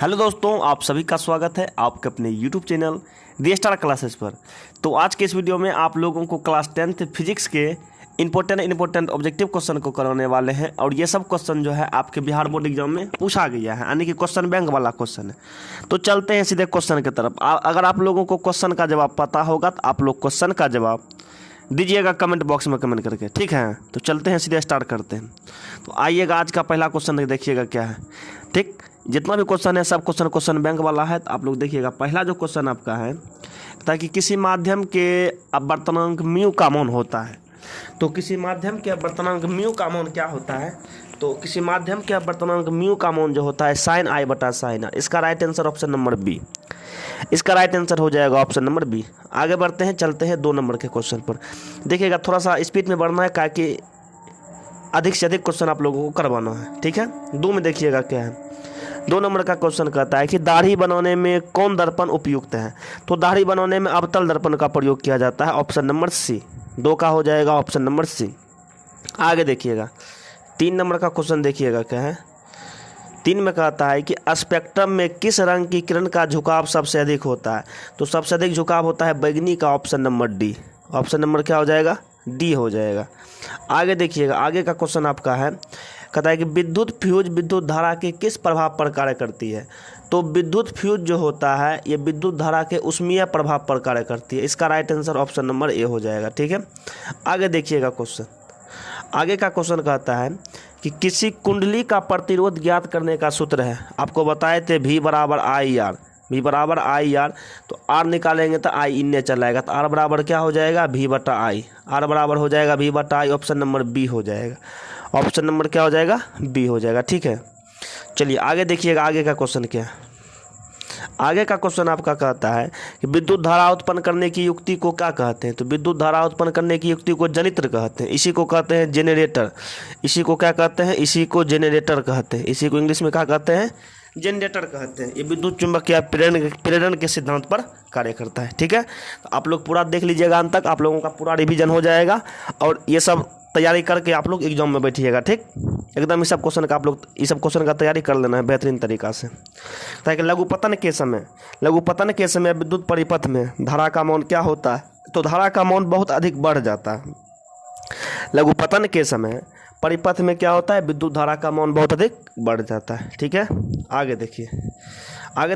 Hello दोस्तों, आप सभी का स्वागत है आपके अपने YouTube चैनल दी स्टार क्लासेस पर। तो आज के इस वीडियो में आप लोगों को क्लास 10th फिजिक्स के इंपॉर्टेंट ऑब्जेक्टिव क्वेश्चन को कराने वाले हैं। और ये सब क्वेश्चन जो है आपके बिहार बोर्ड एग्जाम में पूछा गया है, यानी कि क्वेश्चन बैंक वाला क्वेश्चन है। तो चलते हैं सीधे क्वेश्चन की तरफ। अगर आप लोगों को क्वेश्चन का जवाब पता होगा तो आप लोग क्वेश्चन का जवाब दीजिएगा कमेंट बॉक्स में कमेंट करके, ठीक है। तो चलते हैं सीधे स्टार्ट करते हैं। तो आइएगा, आज का पहला क्वेश्चन देखिएगा क्या है, ठीक। जितना भी क्वेश्चन है सब क्वेश्चन बैंक वाला है। तो आप लोग देखिएगा, पहला जो क्वेश्चन आपका है, ताकि किसी माध्यम के अपवर्तनांक म्यू का मान होता है। तो किसी माध्यम के अपवर्तनांक म्यू का मान क्या होता है? तो किसी माध्यम के अपवर्तनांक म्यू का मान जो होता है साइन आई बटा साइन आर। इसका right answer option number B. इसका राइट आंसर हो जाएगा ऑप्शन नंबर बी। आगे बढ़ते हैं, चलते हैं 2 नंबर के क्वेश्चन पर। देखिएगा, थोड़ा सा स्पीड में बढ़ना है, ताकि अधिक से अधिक क्वेश्चन आप लोगों को करवाना है, ठीक है। 2 में देखिएगा क्या है। 2 नंबर का क्वेश्चन कहता है कि दाढ़ी बनाने में कौन दर्पण उपयुक्त है? तो दाढ़ी बनाने में अवतल दर्पण का प्रयोग किया जाता है, ऑप्शन नंबर सी। 2 का हो जाएगा ऑप्शन नंबर सी। आगे देखिएगा, 3 नंबर का क्वेश्चन देखिएगा क्या है। 3 में कहता है कि स्पेक्ट्रम में किस रंग की किरण का झुकाव सबसे अधिक होता है? तो सबसे अधिक झुकाव होता है बैगनी का, option number D. Option number क्या हो जाएगा? डी हो जाएगा। आगे देखिएगा, आगे का क्वेश्चन आपका है, कहता है कि विद्युत फ्यूज विद्युत धारा के किस प्रभाव पर कार्य करती है? तो विद्युत फ्यूज जो होता है ये विद्युत धारा के उष्मीय प्रभाव पर कार्य करती है। इसका right answer option number A हो जाएगा, ठीक है। आगे देखिएगा क्वेश्चन। आगे का क्वेश्चन कहता है कि किसी कुंडली का प्रतिरोध ज्ञात करने का सूत्र है। आपको बताए थे V बराबर आई आर, V बराबर आई आर। तो R निकालेंगे तो I इनने चला जाएगा, तो R बराबर क्या हो जाएगा? V बटा आई। R बराबर हो जाएगा V बटा आई। ऑप्शन नंबर बी हो जाएगा। ऑप्शन नंबर क्या हो जाएगा? बी हो जाएगा, ठीक है। चलिए आगे देखिएगा, आगे का क्वेश्चन क्या है। आगे का क्वेश्चन आपका कहता है कि विद्युत धारा उत्पन्न करने की युक्ति को क्या कहते हैं? तो विद्युत धारा उत्पन्न करने की युक्ति को जनित्र कहते हैं। इसी को कहते हैं जेनरेटर। इसी को क्या कहते हैं? इसी को जेनरेटर कहते हैं। इसी को इंग्लिश में क्या कहते हैं? जनरेटर कहते हैं। ये विद्युत चुंबकीय प्रेरण के सिद्धांत पर कार्य करता है, ठीक है। तो आप लोग पूरा देख लीजिएगा अंत तक, आप लोगों का पूरा रिवीजन हो जाएगा। और ये सब तैयारी करके आप लोग एग्जाम में बैठिएगा, ठीक। एकदम इस सब क्वेश्चन का आप लोग का तैयारी कर लेना है बेहतरीन तरीका से, ताकि लघुपतन के समय विद्युत परिपथ में धारा का मान क्या होता है? तो धारा का मान बहुत अधिक बढ़ जाता है। लघुपतन के समय परिपथ में क्या होता है? विद्युत धारा का मान बहुत अधिक बढ़ जाता है, ठीक है। आगे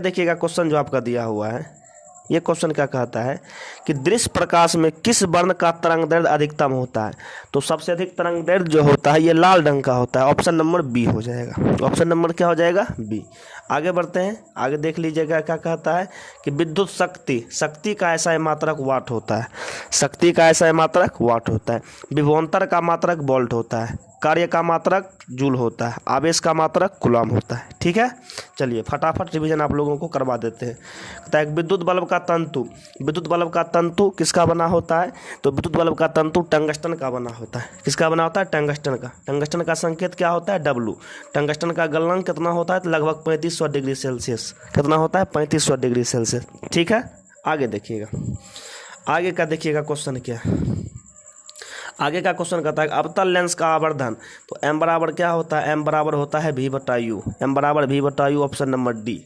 देखिएगा क्वेश्चन जो आपका दिया हुआ है। ये क्वेश्चन क्या कहता है कि दृश्य प्रकाश में किस वर्ण का तरंग दैर्ध्य अधिकतम होता है? तो सबसे अधिक तरंग दैर्ध्य जो होता है ये लाल रंग का होता है। ऑप्शन नंबर बी हो जाएगा। ऑप्शन नंबर क्या हो जाएगा? बी। आगे बढ़ते हैं, आगे देख लीजिएगा क्या कहता है कि विद्युत शक्ति का ऐसा मात्रक वाट होता है। शक्ति का ऐसा मात्रक वाट होता है। विभवांतर का मात्रक वोल्ट होता है। कार्य का मात्रक जूल होता है। आवेश का मात्रक कूलम होता है, ठीक है। चलिए फटाफट रिवीजन आप लोगों को करवा देते हैं। कहता है विद्युत बल्ब का तंतु किसका बना होता है? तो विद्युत बल्ब का तंतु टंगस्टन का बना होता है। किसका बना होता है? टंगस्टन का। टंगस्टन का संकेत क्या होता है? डब्लू। टंगस्टन का गलनांक कितना होता है? तो लगभग 3500 डिग्री सेल्सियस। कितना होता है? 3500 डिग्री सेल्सियस, ठीक है। आगे देखिएगा, आगे का देखिएगा क्वेश्चन क्या है। आगे का क्वेश्चन कहता है अवतल लेंस का आवर्धन। तो m बराबर क्या होता है? m बराबर होता है v बटा यू। m बराबर v बटा you. Option number D.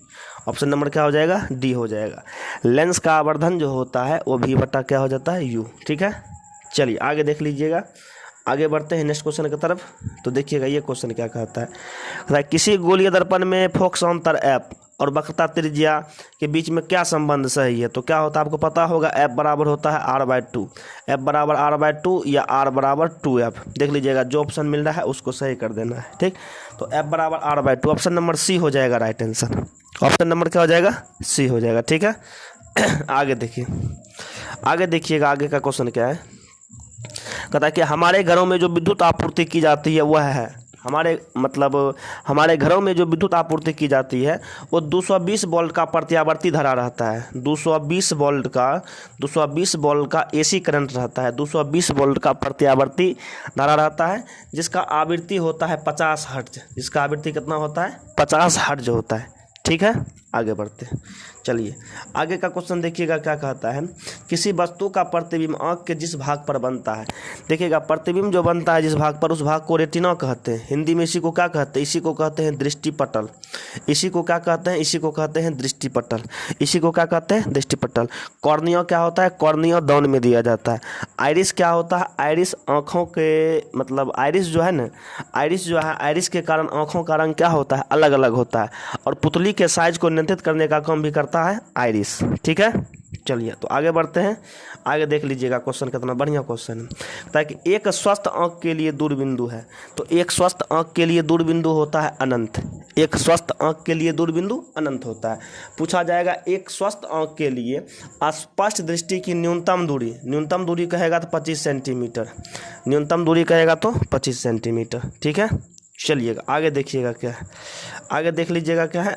Option number क्या हो जाएगा? डी हो जाएगा। लेंस का आवर्धन जो होता है वो v बटा क्या हो जाता है? यू, ठीक है। चलिए आगे देख लीजिएगा, आगे बढ़ते हैं नेक्स्ट क्वेश्चन की तरफ। तो देखिएगा ये क्वेश्चन क्या कहता है किसी गोलीय दर्पण में फोकस अंतर एफ और वक्रता त्रिज्या के बीच में क्या संबंध सही है? तो क्या होता है आपको पता होगा, एफ बराबर होता है r/2। एफ बराबर r/2 या r बराबर 2f। देख लीजिएगा, जो ऑप्शन मिल रहा है उसको सही कर देना है, ठीक। तो एफ बराबर r/2। ऑप्शन नंबर सी हो जाएगा राइट आंसर। ऑप्शन नंबर क्या हो जाएगा? सी हो जाएगा, ठीक है। आगे देखिएगा, आगे का क्वेश्चन क्या है। कहता है कि हमारे घरों में जो विद्युत आपूर्ति की जाती है वह है, हमारे घरों में जो विद्युत आपूर्ति की जाती है वो 220 वोल्ट का प्रत्यावर्ती धारा रहता है। 220 वोल्ट का एसी करंट रहता है। 220 वोल्ट का प्रत्यावर्ती धारा रहता है, जिसका आवृत्ति होता है 50 हर्ट्ज। जिसका आवृत्ति कितना होता है? 50 हर्ट्ज होता है, ठीक है। आगे बढ़ते हैं। चलिए आगे का क्वेश्चन देखिएगा क्या कहता है। किसी वस्तु का प्रतिबिंब आँख के जिस भाग पर बनता है, देखिएगा प्रतिबिंब जो बनता है जिस भाग पर, उस भाग को रेटिना कहते हैं। हिंदी में इसी को क्या कहते हैं? इसी को कहते हैं दृष्टिपटल। इसी को क्या कहते हैं? इसी को कहते हैं दृष्टिपटल। इसी को क्या कहते हैं? दृष्टिपटल। कॉर्निया क्या होता है? कॉर्निया दाउन में दिया जाता है। आइरिस क्या होता है? आइरिस आँखों के मतलब आइरिस जो है ना, आइरिस जो है, आइरिस के कारण आँखों का रंग क्या होता है? अलग अलग होता है। और पुतली के साइज को नियंत्रित करने का काम भी करता है आइरिस। ठीक है, चलिए तो आगे बढ़ते हैं। आगे देख लीजिएगा क्वेश्चन कितना बढ़िया क्वेश्चन है। ताकि एक स्वस्थ आँख के लिए दूर बिंदु है, तो एक स्वस्थ आँख के लिए दूर बिंदु होता है अनंत। एक स्वस्थ आँख के लिए दूर बिंदु अनंत होता है। पूछा जाएगा एक स्वस्थ आँख के लिए स्पष्ट दृष्टि की न्यूनतम दूरी, न्यूनतम दूरी कहेगा तो 25 सेंटीमीटर, न्यूनतम दूरी कहेगा तो 25 सेंटीमीटर। ठीक है, चलिएगा आगे देखिएगा क्या है। आगे देख लीजिएगा क्या है।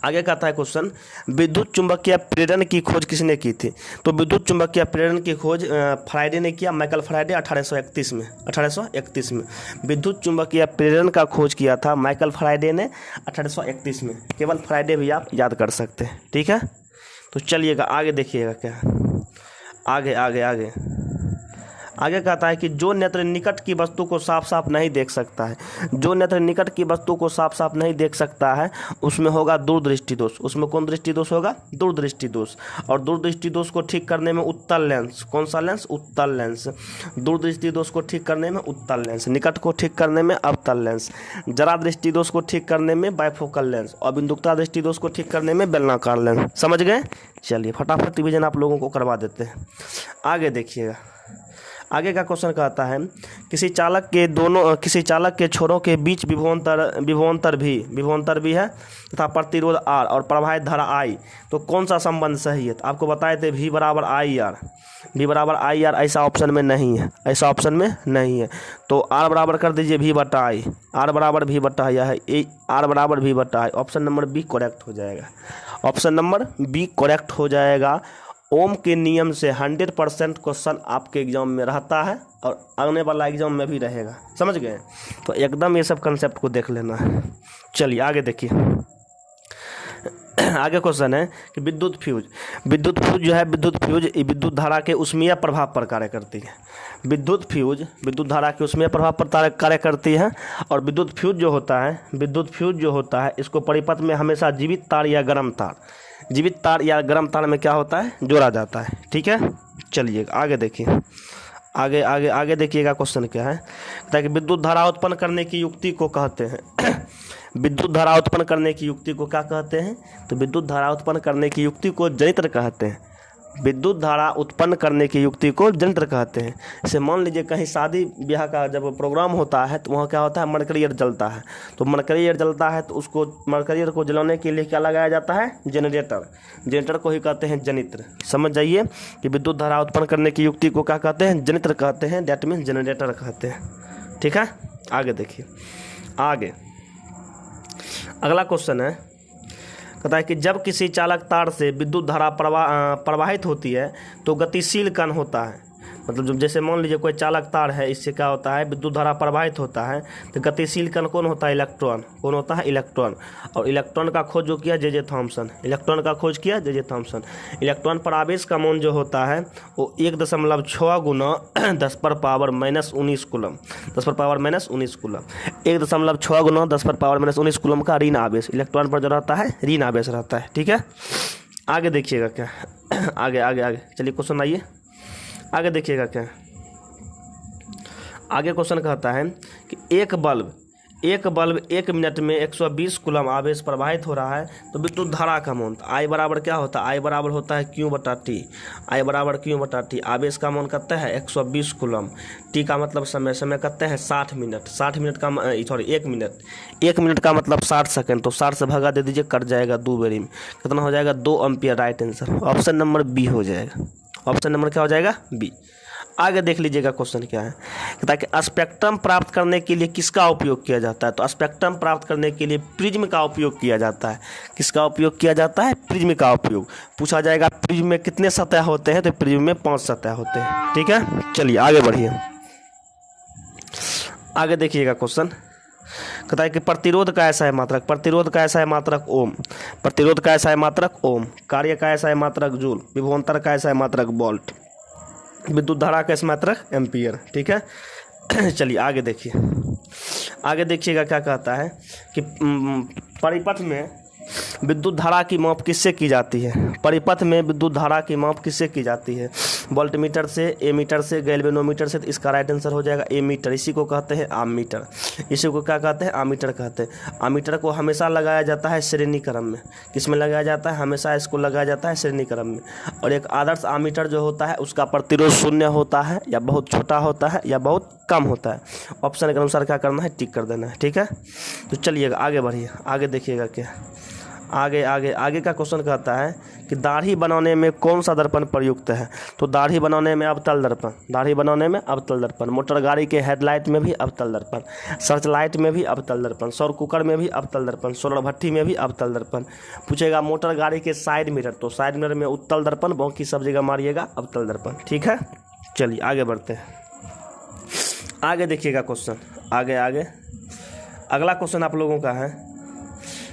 आगे कहता है क्वेश्चन, विद्युत चुंबकीय प्रेरण की खोज किसने की थी? तो विद्युत चुंबकीय प्रेरण की खोज फैराडे ने किया, माइकल फैराडे 1831 में। 1831 में विद्युत चुंबकीय प्रेरण का खोज किया था माइकल फैराडे ने 1831 में। केवल फैराडे भी आप याद कर सकते हैं। ठीक है, तो चलिएगा आगे देखिएगा क्या है। आगे आगे आगे आगे कहता है कि जो नेत्र निकट की वस्तु को साफ साफ नहीं देख सकता है, जो नेत्र निकट की वस्तु को साफ साफ नहीं देख सकता है, उसमें होगा दूरदृष्टि दोष। उसमें कौन दृष्टि दोष होगा? दूरदृष्टि दोष। और दूरदृष्टि दोष को ठीक करने में उत्तल लेंस, कौन सा लेंस? उत्तल लेंस। दूरदृष्टि दोष को ठीक करने में उत्तल लेंस, निकट को ठीक करने में अवतल लेंस, जरा दृष्टि दोष को ठीक करने में बाइफोकल लेंस, और बिंदुकता दृष्टि दोष को ठीक करने में बेलनाकार लेंस। समझ गए? चलिए फटाफट रिवीजन आप लोगों को करवा देते हैं। आगे देखिएगा, आगे का क्वेश्चन कहता है किसी चालक के छोरों के बीच विभवांतर भी है तथा प्रतिरोध R और प्रवाहित धारा I, तो कौन सा संबंध सही है? तो आपको बताए थे V बराबर IR, V बराबर IR ऐसा ऑप्शन में नहीं है, ऐसा ऑप्शन में नहीं है। तो R बराबर कर दीजिए V बटा I, R बराबर V बटा I है, R बराबर V बटा I। Option number B correct हो जाएगा, ऑप्शन नंबर बी करेक्ट हो जाएगा। ओम के नियम से 100% क्वेश्चन आपके एग्जाम में रहता है और आने वाला एग्जाम में भी रहेगा। समझ गए? तो एकदम ये सब कंसेप्ट को देख लेना है। चलिए आगे देखिए। आगे क्वेश्चन है कि विद्युत फ्यूज जो है, विद्युत धारा के ऊष्मीय प्रभाव पर कार्य करती है। विद्युत धारा के ऊष्मीय प्रभाव पर कार्य करती है। और विद्युत फ्यूज जो होता है इसको परिपथ में हमेशा जीवित तार या गर्म तार में क्या होता है? जोड़ा जाता है। ठीक है, चलिए आगे देखिए। आगे देखिएगा क्वेश्चन क्या है। ताकि विद्युत धारा उत्पन्न करने की युक्ति को कहते हैं विद्युत धारा उत्पन्न करने की युक्ति को क्या कहते हैं? तो विद्युत धारा उत्पन्न करने की युक्ति को जनित्र कहते हैं। विद्युत धारा उत्पन्न करने की युक्ति को जनित्र कहते हैं। जैसे मान लीजिए कहीं शादी ब्याह का जब प्रोग्राम होता है तो वहाँ क्या होता है? मरकरियर जलता है। तो मरकरियर जलता है तो उसको मरकरियर को जलाने के लिए क्या लगाया जाता है? जनरेटर को ही कहते हैं जनित्र। समझ जाइए कि विद्युत धारा उत्पन्न करने की युक्ति को क्या कहते हैं? जनित्र कहते हैं, दैट मीन्स जनरेटर कहते हैं। ठीक है, आगे देखिए। आगे अगला क्वेश्चन है, कहता है कि जब किसी चालक तार से विद्युत धारा प्रवाहित होती है तो गतिशील कण होता है। मतलब जैसे मान लीजिए कोई चालक तार है, इससे क्या होता है? विद्युत धारा प्रवाहित होता है। तो गतिशील कण कौन होता है? इलेक्ट्रॉन। कौन होता है? इलेक्ट्रॉन। और इलेक्ट्रॉन का खोज जो किया जे थॉम्सन। इलेक्ट्रॉन पर आवेश का मान जो होता है वो 1.6 गुना 10⁻⁻19 कूलम, 10⁻⁻19 कूलम। 1.6 गुना 10⁻⁻19 कूलम का ऋण आवेश इलेक्ट्रॉन पर जो रहता है, ऋण आवेश रहता है। ठीक है, आगे देखिएगा क्या। आगे चलिए क्वेश्चन आइए। आगे देखिएगा क्या। आगे क्वेश्चन कहता है कि एक बल्ब 1 मिनट में 120 कूलम आवेश प्रवाहित हो रहा है तो विद्युत धारा का मान I बराबर क्या होता है? I बराबर होता है Q बटा T। आवेश का मान कहते हैं 120 कूलम। T का मतलब समय कहते हैं 60 मिनट। 1 मिनट का मतलब 60 सेकंड। तो 60 से भगा दे दीजिए, कट जाएगा 2 बेरी में। कितना हो जाएगा? 2 ampere. Right answer option number B हो जाएगा। ऑप्शन नंबर क्या हो जाएगा? बी। आगे देख लीजिएगा क्वेश्चन क्या है। ताकि स्पेक्ट्रम प्राप्त करने के लिए किसका उपयोग किया जाता है? तो स्पेक्ट्रम प्राप्त करने के लिए प्रिज्म का उपयोग किया जाता है। किसका उपयोग किया जाता है? प्रिज्म का उपयोग। पूछा जाएगा प्रिज्म में कितने सतह होते हैं? तो प्रिज्म में 5 सतह होते हैं। ठीक है, चलिए आगे बढ़िए। आगे देखिएगा क्वेश्चन। कहता है कि प्रतिरोध का ऐसा है मात्रक, प्रतिरोध का ऐसा है मात्रक ओम, प्रतिरोध का ऐसा है मात्रक ओम, कार्य का ऐसा है मात्रक जूल, विभवांतर का ऐसा है मात्रक वोल्ट, विद्युत धारा का ऐसा मात्रक एम्पियर। ठीक है, चलिए आगे देखिए, आगे देखिएगा क्या कहता है कि परिपथ में विद्युत धारा की माप किससे की जाती है। परिपथ में विद्युत धारा की माप किससे की जाती है, वोल्टमीटर से, एमीटर से, गैल्वेनोमीटर से। तो इसका राइट आंसर हो जाएगा एमीटर। इसी को कहते हैं आमीटर, इसी को क्या कहते हैं, आमीटर कहते हैं। आमीटर को हमेशा लगाया जाता है श्रेणी क्रम में। किस में लगाया जाता है, हमेशा इसको लगाया जाता है श्रेणी क्रम में। और एक आदर्श आमीटर जो होता है उसका प्रतिरोध शून्य होता है, या बहुत छोटा होता है, या बहुत कम होता है। ऑप्शन के अनुसार क्या करना है, टिक कर देना है। ठीक है, तो चलिएगा आगे बढ़िए, आगे देखिएगा क्या आगे आगे आगे का क्वेश्चन कहता है कि दाढ़ी बनाने में कौन सा दर्पण प्रयुक्त है। तो दाढ़ी बनाने में अवतल दर्पण, दाढ़ी बनाने में अवतल दर्पण, मोटर गाड़ी के हेडलाइट में भी अवतल दर्पण, सर्च लाइट में भी अवतल दर्पण, सौर कुकर में भी अवतल दर्पण, सोलर भट्टी में भी अवतल दर्पण। पूछेगा मोटर गाड़ी के साइड मिरर, तो साइड मिरर में उत्तल दर्पण, बाकी सब जगह मारिएगा अवतल दर्पण। ठीक है, चलिए आगे बढ़ते हैं, आगे देखिएगा क्वेश्चन, आगे आगे अगला क्वेश्चन आप लोगों का है,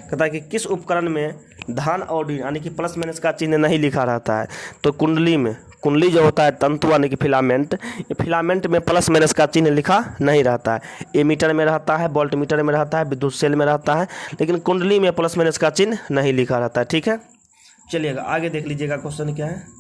कहता है कि किस उपकरण में धन और ऋण यानी कि प्लस माइनस का चिन्ह नहीं लिखा रहता है। तो कुंडली में, कुंडली जो होता है तंतु यानी कि फिलामेंट, ये फिलामेंट में प्लस माइनस का चिन्ह लिखा नहीं रहता है। एमीटर में रहता है, वोल्टमीटर में रहता है, विद्युत सेल में रहता है, लेकिन कुंडली में प्लस माइनस का चिन्ह नहीं लिखा रहता है। ठीक है, चलिएगा आगे देख लीजिएगा क्वेश्चन क्या है।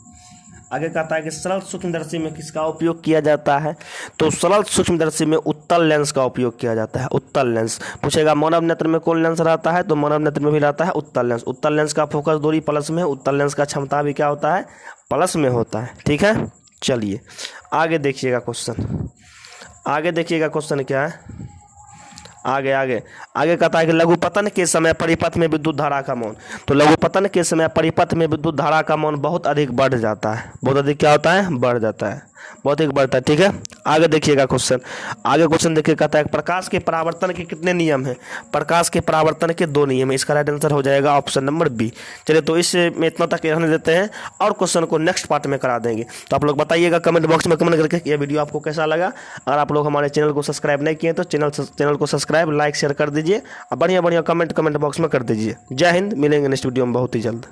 आगे कहता है कि सरल सूक्ष्मदर्शी में किसका उपयोग किया जाता है। तो सरल सूक्ष्मदर्शी में उत्तल लेंस का उपयोग किया जाता है, उत्तल लेंस। पूछेगा मानव नेत्र में कौन लेंस रहता है, तो मानव नेत्र में भी रहता है उत्तल लेंस। उत्तल लेंस का फोकस दूरी प्लस में है, उत्तल लेंस का क्षमता भी क्या होता है, प्लस में होता है। ठीक है, चलिए आगे देखिएगा क्वेश्चन, आगे देखिएगा क्वेश्चन क्या है। आगे आगे आगे कहता है कि लघुपतन के समय परिपथ में विद्युत धारा का मान। तो लघुपतन के समय परिपथ में विद्युत धारा का मान बहुत अधिक बढ़ जाता है, बहुत अधिक क्या होता है, बढ़ जाता है, बहुत अधिक बढ़ता है। ठीक है, आगे देखिएगा क्वेश्चन, आगे क्वेश्चन देखिए, कहता है प्रकाश के परावर्तन के कितने नियम हैं। प्रकाश के परावर्तन के 2 नियम है। इसका राइट आंसर हो जाएगा ऑप्शन नंबर बी। चलिए तो इसमें इतना तक रहने देते हैं और क्वेश्चन को नेक्स्ट पार्ट में करा देंगे। तो आप लोग बताइएगा कमेंट बॉक्स में कमेंट करके ये वीडियो आपको कैसा लगा। अगर आप लोग हमारे चैनल को सब्सक्राइब नहीं किए तो चैनल को सब्सक्राइब, लाइक, शेयर कर दीजिए और बढ़िया बढ़िया कमेंट बॉक्स में कर दीजिए। जय हिंद, मिलेंगे नेक्स्ट वीडियो में बहुत ही जल्द।